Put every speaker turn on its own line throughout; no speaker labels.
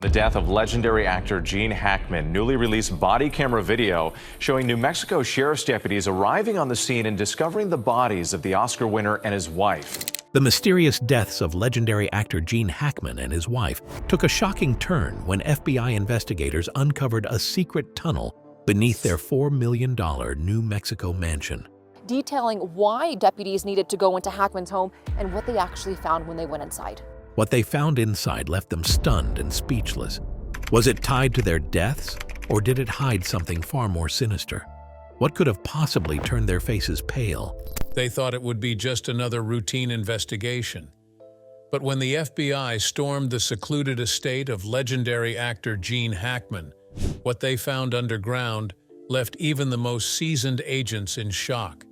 The death of legendary actor Gene Hackman. Newly released body camera video showing New Mexico sheriff's deputies arriving on the scene and discovering the bodies of the Oscar winner and his wife.
The mysterious deaths of legendary actor Gene Hackman and his wife took a shocking turn when FBI investigators uncovered a secret tunnel beneath their $4 million New Mexico mansion.
Detailing why deputies needed to go into Hackman's home and what they actually found when they went inside.
What they found inside left them stunned and speechless. Was it tied to their deaths, or did it hide something far more sinister? What could have possibly turned their faces pale?
They thought it would be just another routine investigation. But when the FBI stormed the secluded estate of legendary actor Gene Hackman, what they found underground left even the most seasoned agents in shock.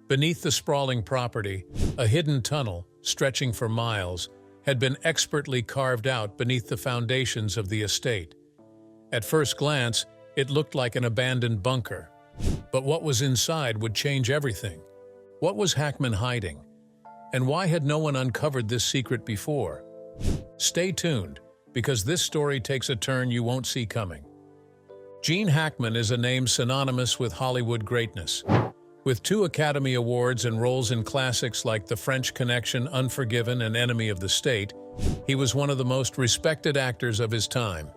Beneath the sprawling property, a hidden tunnel, stretching for miles, had been expertly carved out beneath the foundations of the estate. At first glance, it looked like an abandoned bunker. But what was inside would change everything. What was Hackman hiding? And why had no one uncovered this secret before? Stay tuned, because this story takes a turn you won't see coming. Gene Hackman is a name synonymous with Hollywood greatness. With 2 Academy Awards and roles in classics like The French Connection, Unforgiven, and Enemy of the State, he was one of the most respected actors of his time.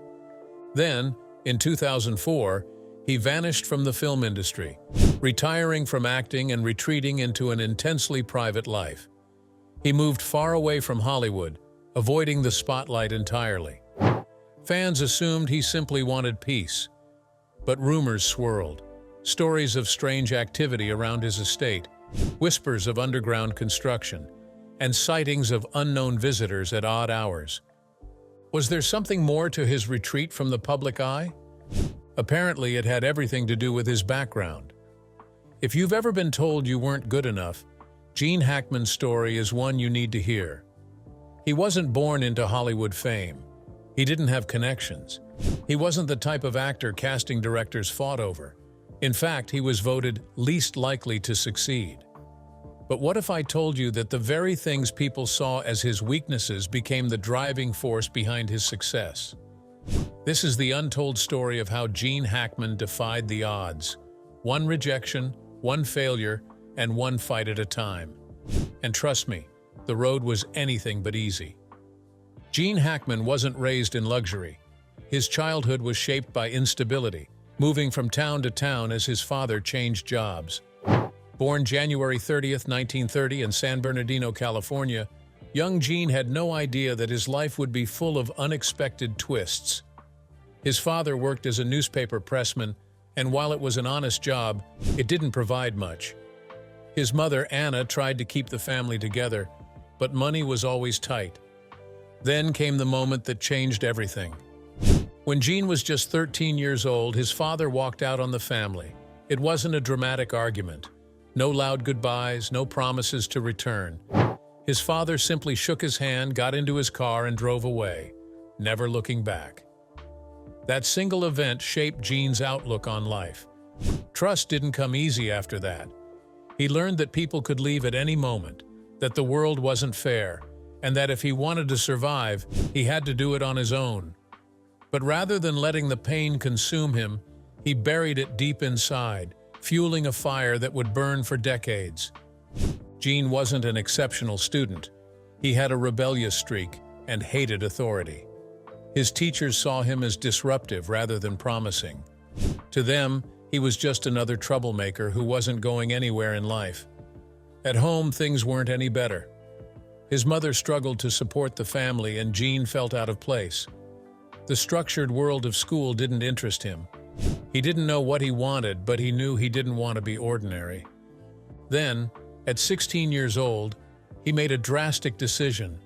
Then, in 2004, he vanished from the film industry, retiring from acting and retreating into an intensely private life. He moved far away from Hollywood, avoiding the spotlight entirely. Fans assumed he simply wanted peace, but rumors swirled. Stories of strange activity around his estate, whispers of underground construction, and sightings of unknown visitors at odd hours. Was there something more to his retreat from the public eye? Apparently, it had everything to do with his background. If you've ever been told you weren't good enough, Gene Hackman's story is one you need to hear. He wasn't born into Hollywood fame. He didn't have connections. He wasn't the type of actor casting directors fought over. In fact, he was voted least likely to succeed. But what if I told you that the very things people saw as his weaknesses became the driving force behind his success? This is the untold story of how Gene Hackman defied the odds. One rejection, one failure, and one fight at a time. And trust me, the road was anything but easy. Gene Hackman wasn't raised in luxury. His childhood was shaped by instability, moving from town to town as his father changed jobs. Born January 30th, 1930 in San Bernardino, California, young Gene had no idea that his life would be full of unexpected twists. His father worked as a newspaper pressman, and while it was an honest job, it didn't provide much. His mother, Anna, tried to keep the family together, but money was always tight. Then came the moment that changed everything. When Gene was just 13 years old, his father walked out on the family. It wasn't a dramatic argument. No loud goodbyes, no promises to return. His father simply shook his hand, got into his car, and drove away, never looking back. That single event shaped Gene's outlook on life. Trust didn't come easy after that. He learned that people could leave at any moment, that the world wasn't fair, and that if he wanted to survive, he had to do it on his own. But rather than letting the pain consume him, he buried it deep inside, fueling a fire that would burn for decades. Gene wasn't an exceptional student. He had a rebellious streak and hated authority. His teachers saw him as disruptive rather than promising. To them, he was just another troublemaker who wasn't going anywhere in life. At home, things weren't any better. His mother struggled to support the family, and Gene felt out of place. The structured world of school didn't interest him. He didn't know what he wanted, but he knew he didn't want to be ordinary. Then, at 16 years old, he made a drastic decision,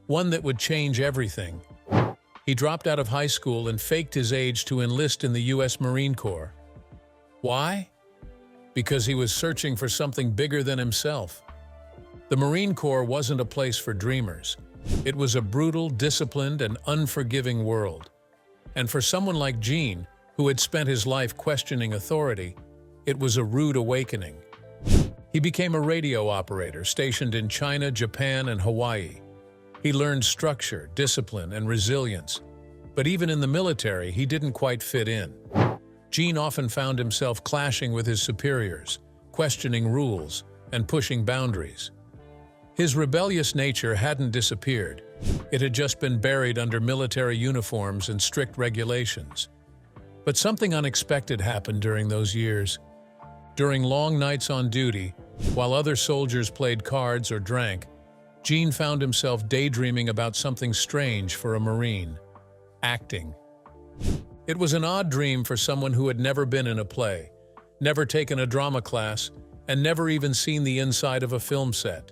one that would change everything. He dropped out of high school and faked his age to enlist in the U.S. Marine Corps. Why? Because he was searching for something bigger than himself. The Marine Corps wasn't a place for dreamers. It was a brutal, disciplined, and unforgiving world. And for someone like Gene, who had spent his life questioning authority, it was a rude awakening. He became a radio operator stationed in China, Japan, and Hawaii. He learned structure, discipline, and resilience. But even in the military, he didn't quite fit in. Gene often found himself clashing with his superiors, questioning rules, and pushing boundaries. His rebellious nature hadn't disappeared. It had just been buried under military uniforms and strict regulations. But something unexpected happened during those years. During long nights on duty, while other soldiers played cards or drank, Gene found himself daydreaming about something strange for a Marine: acting. It was an odd dream for someone who had never been in a play, never taken a drama class, and never even seen the inside of a film set.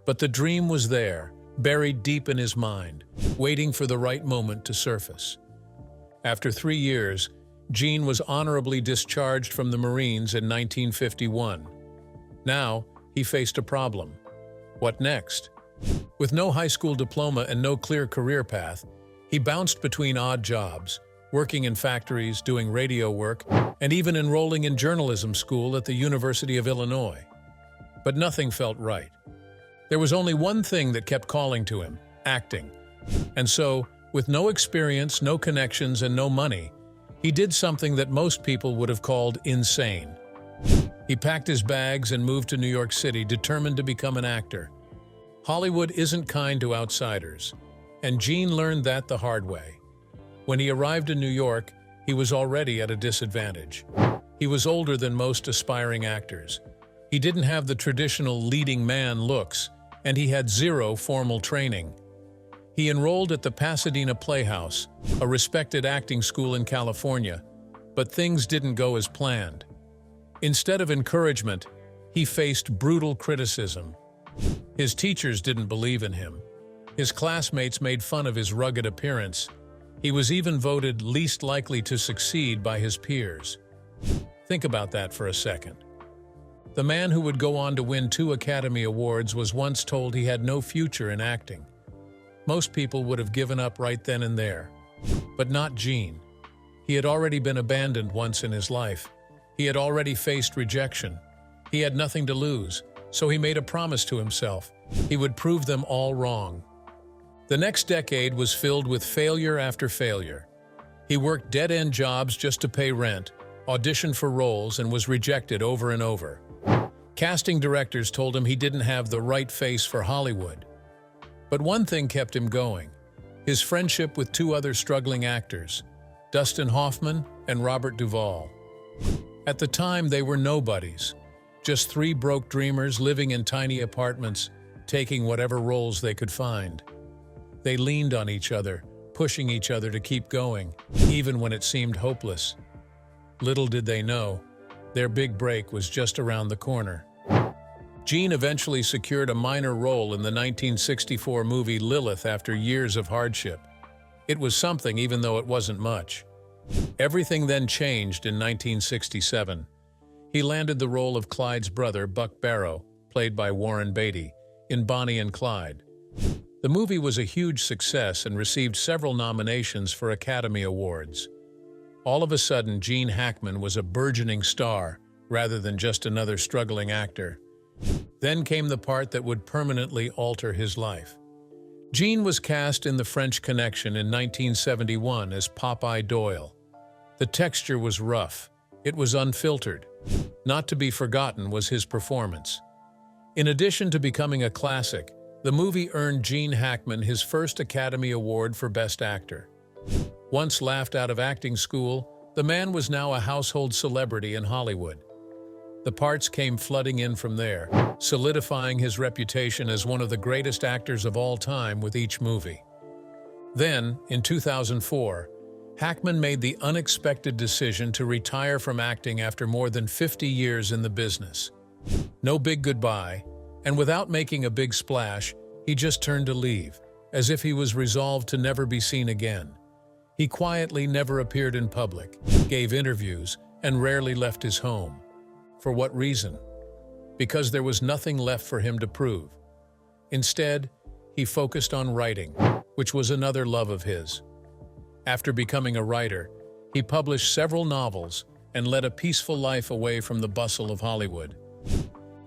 But the dream was there, buried deep in his mind, waiting for the right moment to surface. After 3 years, Gene was honorably discharged from the Marines in 1951. Now, he faced a problem. What next? With no high school diploma and no clear career path, he bounced between odd jobs, working in factories, doing radio work, and even enrolling in journalism school at the University of Illinois. But nothing felt right. There was only one thing that kept calling to him: acting. And so, with no experience, no connections, and no money, he did something that most people would have called insane. He packed his bags and moved to New York City, determined to become an actor. Hollywood isn't kind to outsiders, and Gene learned that the hard way. When he arrived in New York, he was already at a disadvantage. He was older than most aspiring actors. He didn't have the traditional leading man looks, and he had zero formal training. He enrolled at the Pasadena Playhouse, a respected acting school in California, but things didn't go as planned. Instead of encouragement, he faced brutal criticism. His teachers didn't believe in him. His classmates made fun of his rugged appearance. He was even voted least likely to succeed by his peers. Think about that for a second. The man who would go on to win 2 Academy Awards was once told he had no future in acting. Most people would have given up right then and there. But not Gene. He had already been abandoned once in his life. He had already faced rejection. He had nothing to lose, so he made a promise to himself. He would prove them all wrong. The next decade was filled with failure after failure. He worked dead-end jobs just to pay rent, auditioned for roles, and was rejected over and over. Casting directors told him he didn't have the right face for Hollywood. But one thing kept him going: his friendship with 2 other struggling actors, Dustin Hoffman and Robert Duvall. At the time, they were nobodies, just 3 broke dreamers living in tiny apartments, taking whatever roles they could find. They leaned on each other, pushing each other to keep going, even when it seemed hopeless. Little did they know, their big break was just around the corner. Gene eventually secured a minor role in the 1964 movie Lilith after years of hardship. It was something, even though it wasn't much. Everything then changed in 1967. He landed the role of Clyde's brother, Buck Barrow, played by Warren Beatty, in Bonnie and Clyde. The movie was a huge success and received several nominations for Academy Awards. All of a sudden, Gene Hackman was a burgeoning star rather than just another struggling actor. Then came the part that would permanently alter his life. Gene was cast in The French Connection in 1971 as Popeye Doyle. The texture was rough. It was unfiltered. Not to be forgotten was his performance. In addition to becoming a classic, the movie earned Gene Hackman his first Academy Award for Best Actor. Once laughed out of acting school, the man was now a household celebrity in Hollywood. The parts came flooding in from there, solidifying his reputation as one of the greatest actors of all time with each movie. Then, in 2004, Hackman made the unexpected decision to retire from acting after more than 50 years in the business. No big goodbye, and without making a big splash, he just turned to leave, as if he was resolved to never be seen again. He quietly never appeared in public, gave interviews, and rarely left his home. For what reason? Because there was nothing left for him to prove. Instead, he focused on writing, which was another love of his. After becoming a writer, he published several novels and led a peaceful life away from the bustle of Hollywood.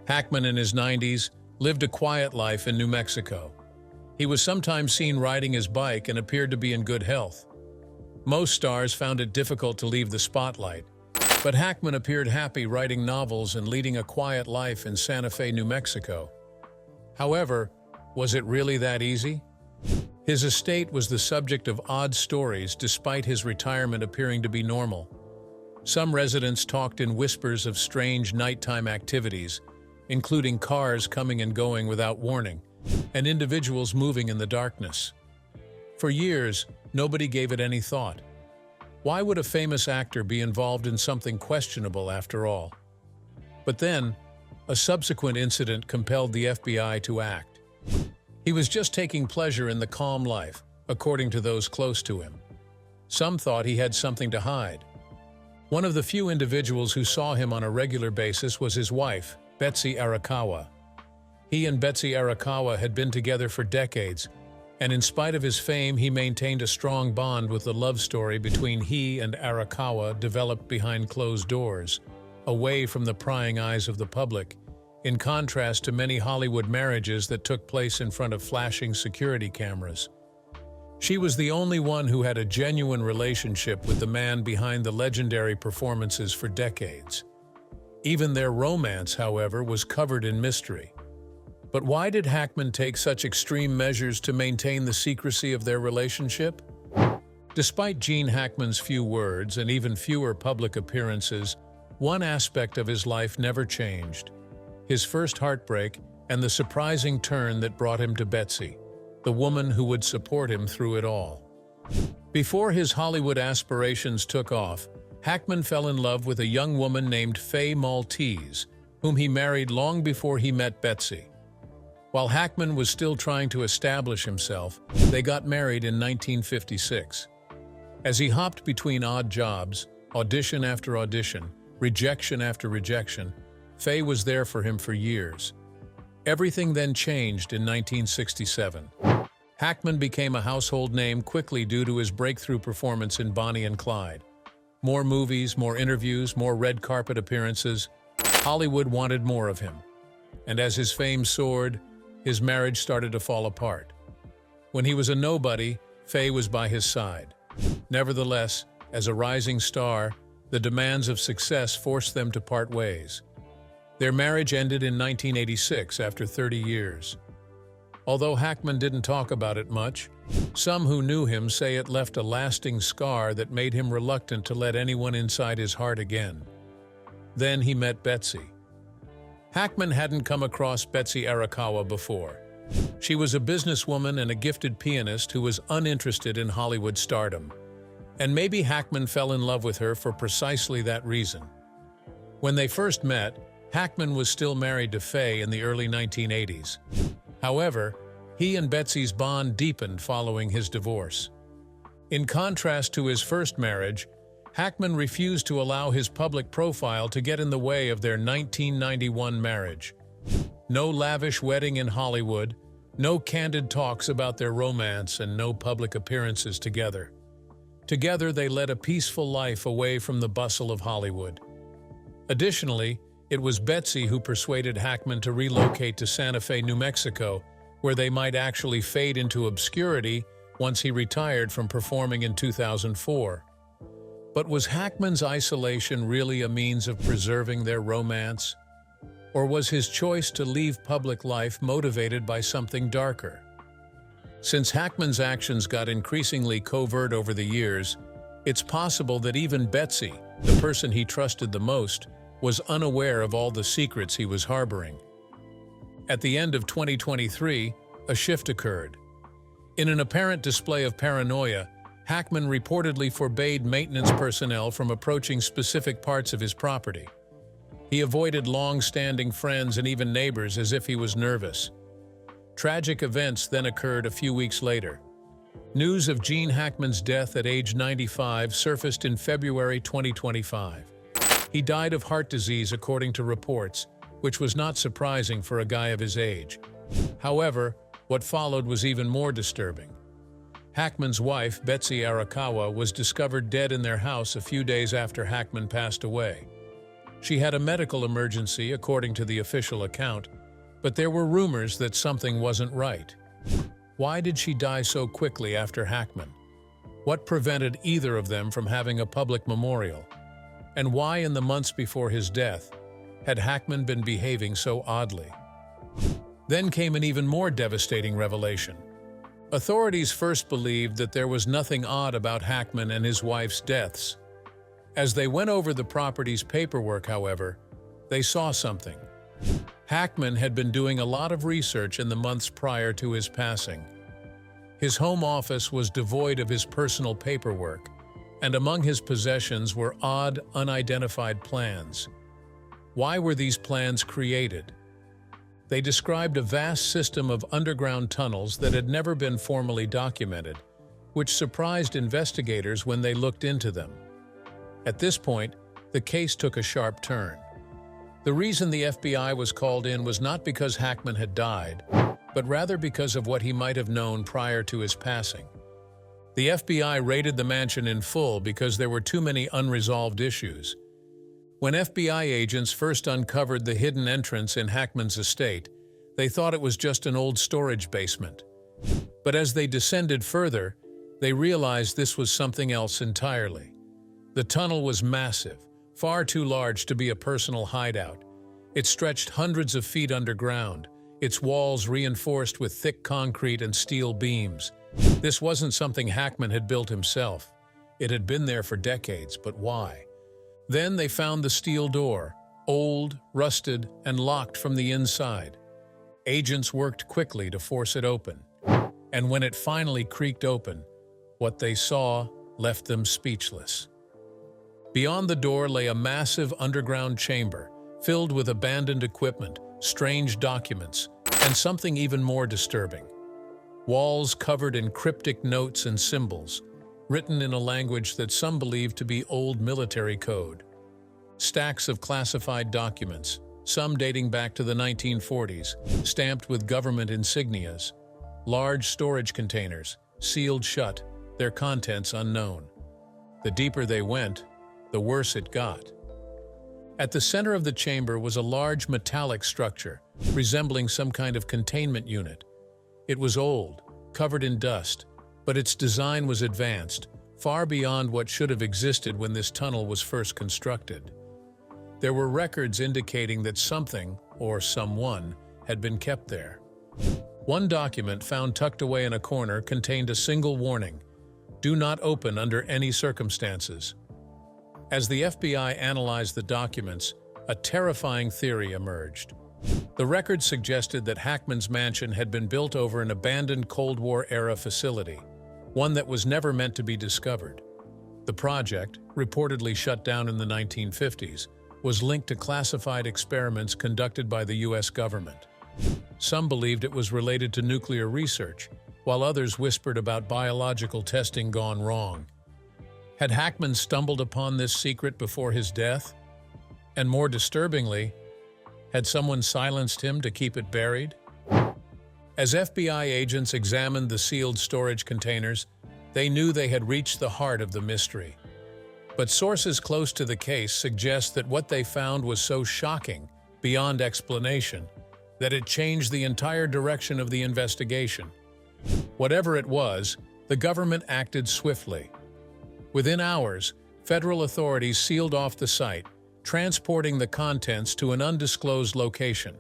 Hackman, in his 90s, lived a quiet life in New Mexico. He was sometimes seen riding his bike and appeared to be in good health. Most stars found it difficult to leave the spotlight, but Hackman appeared happy writing novels and leading a quiet life in Santa Fe, New Mexico. However, was it really that easy? His estate was the subject of odd stories despite his retirement appearing to be normal. Some residents talked in whispers of strange nighttime activities, including cars coming and going without warning, and individuals moving in the darkness. For years, nobody gave it any thought. Why would a famous actor be involved in something questionable after all? But then, a subsequent incident compelled the FBI to act. He was just taking pleasure in the calm life, according to those close to him. Some thought he had something to hide. One of the few individuals who saw him on a regular basis was his wife, Betsy Arakawa. He and Betsy Arakawa had been together for decades, and in spite of his fame, he maintained a strong bond with the love story between he and Arakawa developed behind closed doors, away from the prying eyes of the public, in contrast to many Hollywood marriages that took place in front of flashing security cameras. She was the only one who had a genuine relationship with the man behind the legendary performances for decades. Even their romance, however, was covered in mystery. But why did Hackman take such extreme measures to maintain the secrecy of their relationship? Despite Gene Hackman's few words and even fewer public appearances, one aspect of his life never changed: his first heartbreak and the surprising turn that brought him to Betsy, the woman who would support him through it all. Before his Hollywood aspirations took off, Hackman fell in love with a young woman named Faye Maltese, whom he married long before he met Betsy. While Hackman was still trying to establish himself, they got married in 1956. As he hopped between odd jobs, audition after audition, rejection after rejection, Faye was there for him for years. Everything then changed in 1967. Hackman became a household name quickly due to his breakthrough performance in Bonnie and Clyde. More movies, more interviews, more red carpet appearances. Hollywood wanted more of him. And as his fame soared, his marriage started to fall apart. When he was a nobody, Faye was by his side. Nevertheless, as a rising star, the demands of success forced them to part ways. Their marriage ended in 1986 after 30 years. Although Hackman didn't talk about it much, some who knew him say it left a lasting scar that made him reluctant to let anyone inside his heart again. Then he met Betsy. Hackman hadn't come across Betsy Arakawa before. She was a businesswoman and a gifted pianist who was uninterested in Hollywood stardom. And maybe Hackman fell in love with her for precisely that reason. When they first met, Hackman was still married to Faye in the early 1980s. However, he and Betsy's bond deepened following his divorce. In contrast to his first marriage, Hackman refused to allow his public profile to get in the way of their 1991 marriage. No lavish wedding in Hollywood, no candid talks about their romance, and no public appearances together. Together, they led a peaceful life away from the bustle of Hollywood. Additionally, it was Betsy who persuaded Hackman to relocate to Santa Fe, New Mexico, where they might actually fade into obscurity once he retired from performing in 2004. But was Hackman's isolation really a means of preserving their romance? Or was his choice to leave public life motivated by something darker? Since Hackman's actions got increasingly covert over the years, it's possible that even Betsy, the person he trusted the most, was unaware of all the secrets he was harboring. At the end of 2023, a shift occurred. In an apparent display of paranoia, Hackman reportedly forbade maintenance personnel from approaching specific parts of his property. He avoided long-standing friends and even neighbors as if he was nervous. Tragic events then occurred a few weeks later. News of Gene Hackman's death at age 95 surfaced in February 2025. He died of heart disease according to reports, which was not surprising for a guy of his age. However, what followed was even more disturbing. Hackman's wife, Betsy Arakawa, was discovered dead in their house a few days after Hackman passed away. She had a medical emergency, according to the official account, but there were rumors that something wasn't right. Why did she die so quickly after Hackman? What prevented either of them from having a public memorial? And why, in the months before his death, had Hackman been behaving so oddly? Then came an even more devastating revelation. Authorities first believed that there was nothing odd about Hackman and his wife's deaths. As they went over the property's paperwork, however, they saw something. Hackman had been doing a lot of research in the months prior to his passing. His home office was devoid of his personal paperwork, and among his possessions were odd, unidentified plans. Why were these plans created? They described a vast system of underground tunnels that had never been formally documented, which surprised investigators when they looked into them. At this point, the case took a sharp turn. The reason the FBI was called in was not because Hackman had died, but rather because of what he might have known prior to his passing. The FBI raided the mansion in full because there were too many unresolved issues. When FBI agents first uncovered the hidden entrance in Hackman's estate, they thought it was just an old storage basement. But as they descended further, they realized this was something else entirely. The tunnel was massive, far too large to be a personal hideout. It stretched hundreds of feet underground, its walls reinforced with thick concrete and steel beams. This wasn't something Hackman had built himself. It had been there for decades, but why? Then they found the steel door, old, rusted, and locked from the inside. Agents worked quickly to force it open. And when it finally creaked open, what they saw left them speechless. Beyond the door lay a massive underground chamber, filled with abandoned equipment, strange documents, and something even more disturbing. Walls covered in cryptic notes and symbols, written in a language that some believed to be old military code. Stacks of classified documents, some dating back to the 1940s, stamped with government insignias. Large storage containers, sealed shut, their contents unknown. The deeper they went, the worse it got. At the center of the chamber was a large metallic structure, resembling some kind of containment unit. It was old, covered in dust, but its design was advanced, far beyond what should have existed when this tunnel was first constructed. There were records indicating that something, or someone, had been kept there. One document found tucked away in a corner contained a single warning: do not open under any circumstances. As the FBI analyzed the documents, a terrifying theory emerged. The record suggested that Hackman's mansion had been built over an abandoned Cold War-era facility, one that was never meant to be discovered. The project, reportedly shut down in the 1950s, was linked to classified experiments conducted by the U.S. government. Some believed it was related to nuclear research, while others whispered about biological testing gone wrong. Had Hackman stumbled upon this secret before his death? And more disturbingly, had someone silenced him to keep it buried? As FBI agents examined the sealed storage containers, they knew they had reached the heart of the mystery. But sources close to the case suggest that what they found was so shocking, beyond explanation, that it changed the entire direction of the investigation. Whatever it was, the government acted swiftly. Within hours, federal authorities sealed off the site, transporting the contents to an undisclosed location.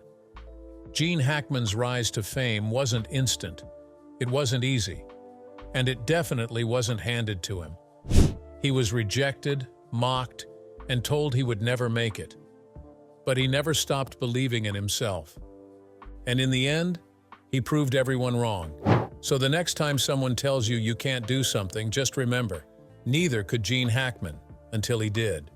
Gene Hackman's rise to fame wasn't instant. It wasn't easy. And it definitely wasn't handed to him. He was rejected, mocked, and told he would never make it. But he never stopped believing in himself. And in the end, he proved everyone wrong. So the next time someone tells you you can't do something, just remember, neither could Gene Hackman until he did.